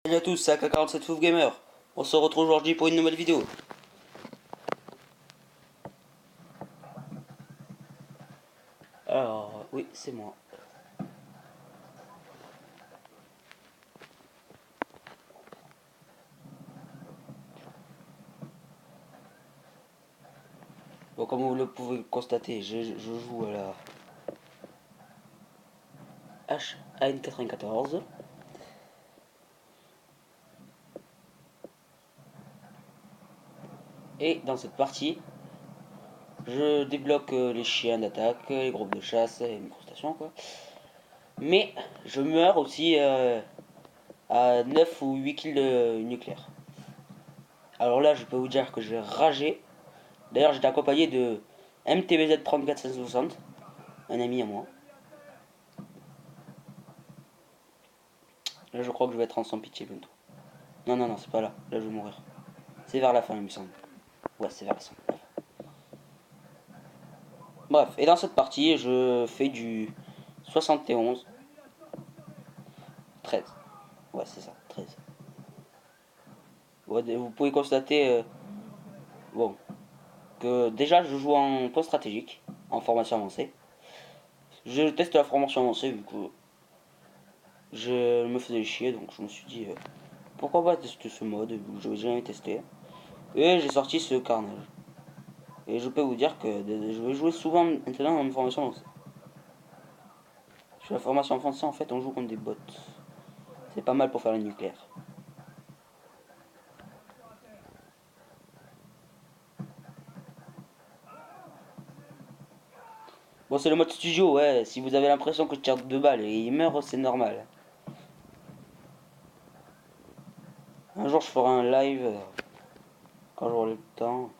Salut à tous, c'est AK47 Foof Gamer. On se retrouve aujourd'hui pour une nouvelle vidéo. Alors, oui, c'est moi. Bon, comme vous le pouvez constater, je joue à la HAN94. Et dans cette partie, je débloque les chiens d'attaque, les groupes de chasse et les crustations, quoi. Mais je meurs aussi à 9 ou 8 kills de nucléaire. Alors là, je peux vous dire que j'ai ragé. D'ailleurs, j'étais accompagné de MTBZ 34560, un ami à moi. Là, je crois que je vais être en sans pitié bientôt. Non, non, non, c'est pas là. Là, je vais mourir. C'est vers la fin, il me semble. Ouais, c'est vers la fin. Bref, et dans cette partie, je fais du 71. 13. Ouais, c'est ça, 13. Ouais, vous pouvez constater, bon, que déjà, je joue en post stratégique, en formation avancée. Je teste la formation avancée, vu que je me faisais chier, donc je me suis dit, pourquoi pas tester ce mode, je n'avais jamais testé. Et j'ai sorti ce carnage. Et je peux vous dire que je vais jouer souvent maintenant en formation avancée. Sur la formation avancée, en fait, on joue contre des bots. C'est pas mal pour faire le nucléaire. Bon, c'est le mode studio, ouais. Si vous avez l'impression que je tire 2 balles et il meurt, c'est normal. Un jour, je ferai un live quand j'aurai le temps.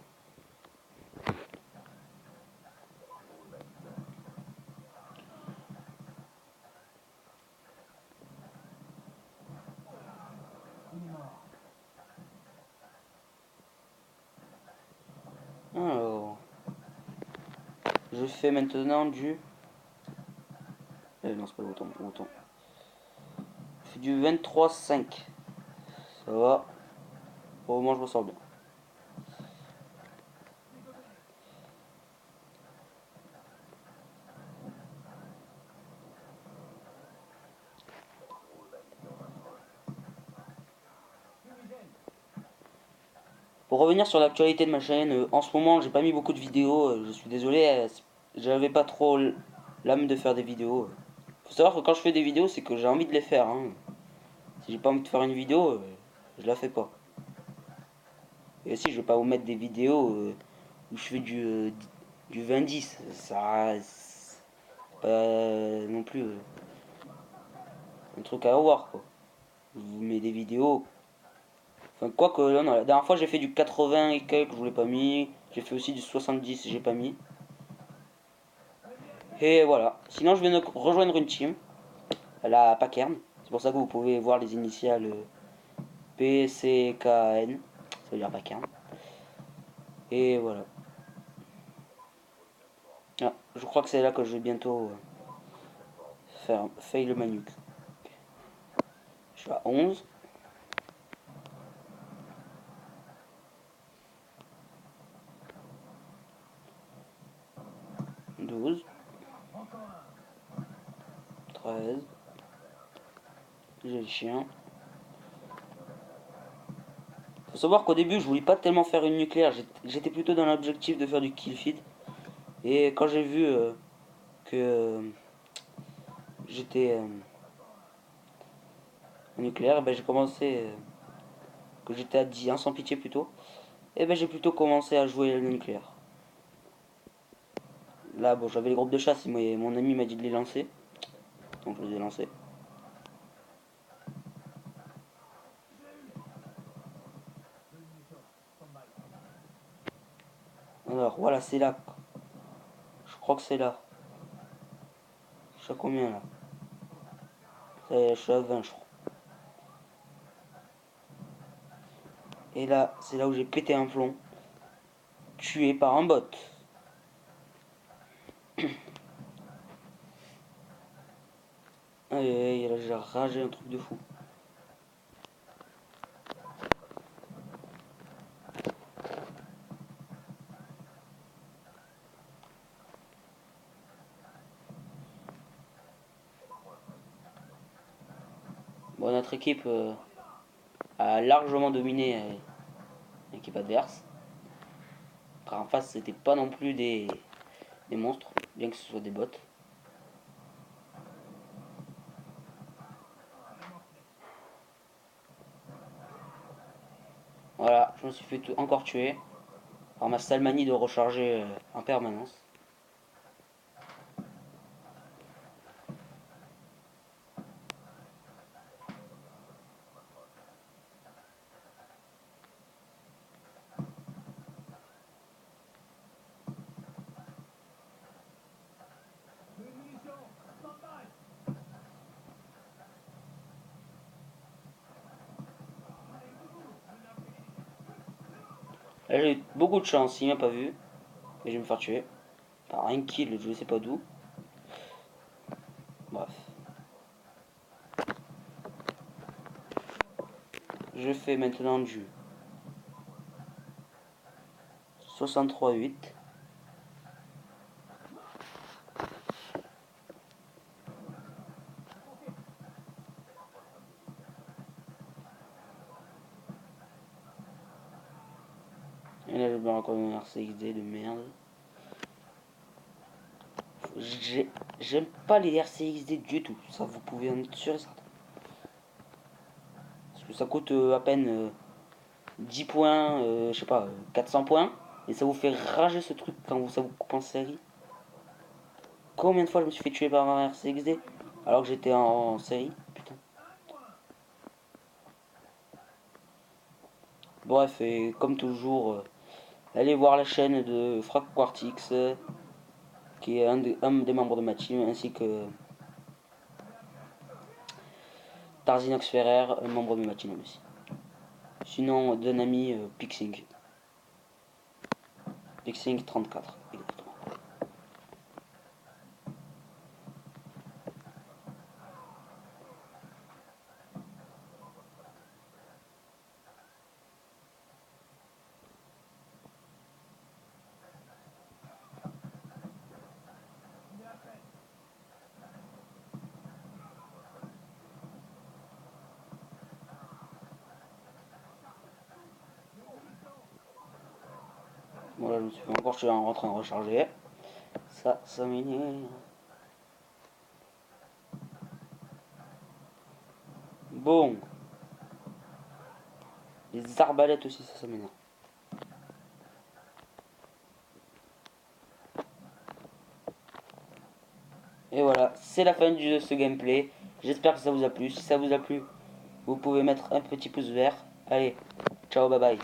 Alors, je fais maintenant du. Non, c'est pas le bouton. Je fais du 23,5. Ça va. Au moins, je me sors bien. Pour revenir sur l'actualité de ma chaîne, en ce moment, j'ai pas mis beaucoup de vidéos. Je suis désolé, j'avais pas trop l'âme de faire des vidéos. Faut savoir que quand je fais des vidéos, c'est que j'ai envie de les faire, hein. Si j'ai pas envie de faire une vidéo, je la fais pas. Et aussi, je vais pas vous mettre des vidéos où je fais du 20-10. Ça, c'est pas non plus un truc à avoir, quoi. Je vous mets des vidéos. Enfin, quoi que, là, non, la dernière fois, j'ai fait du 80 et quelques, je vous l'ai pas mis. J'ai fait aussi du 70, j'ai pas mis. Et voilà. Sinon, je vais rejoindre une team, la Packern. C'est pour ça que vous pouvez voir les initiales PCKN. Ça veut dire Packern. Et voilà. Ah, je crois que c'est là que je vais bientôt faire fail le manuc. Je suis à 11. 12. 13. J'ai le chien. Faut savoir qu'au début, je voulais pas tellement faire une nucléaire. J'étais plutôt dans l'objectif de faire du kill feed. Et quand j'ai vu que j'étais nucléaire, ben j'ai commencé, que j'étais à 10, hein, sans pitié plutôt, et ben j'ai plutôt commencé à jouer le nucléaire. Là, bon, j'avais les groupes de chasse, mais mon ami m'a dit de les lancer, donc je les ai lancés. Alors, voilà, c'est là. Je crois que c'est là. Je suis à combien là? Je suis à 20, je crois. Et là, c'est là où j'ai pété un plomb. Tué par un bot. Aïe, aïe, là j'ai ragé un truc de fou. Bon, notre équipe a largement dominé l'équipe adverse. Car en face, c'était pas non plus des monstres, bien que ce soit des bots. Voilà, je me suis fait encore tuer par ma sale manie de recharger en permanence. Là, j'ai eu beaucoup de chance, il m'a pas vu. Et je vais me faire tuer par un kill, je sais pas d'où. Bref. Je fais maintenant du 63-8. Et là, je me encore une RCXD de merde. J'aime pas les RCXD du tout, ça vous pouvez en être sûr et certain. Parce que ça coûte à peine 10 points, je sais pas, 400 points. Et ça vous fait rager ce truc quand ça vous coupe en série. Combien de fois je me suis fait tuer par un RCXD alors que j'étais en série? Putain. Bref, et comme toujours, allez voir la chaîne de Frac Quartix, qui est un des membres de ma team, ainsi que Tarzinox Ferrer, un membre de ma team aussi. Sinon, d'un ami Pixing. Pixing 34, exactement. Bon là je me suis fait encore tuer en train de recharger. Ça m'énerve. Bon. Les arbalètes aussi, ça m'énerve. Et voilà, c'est la fin de ce gameplay. J'espère que ça vous a plu. Si ça vous a plu, vous pouvez mettre un petit pouce vert. Allez, ciao, bye bye.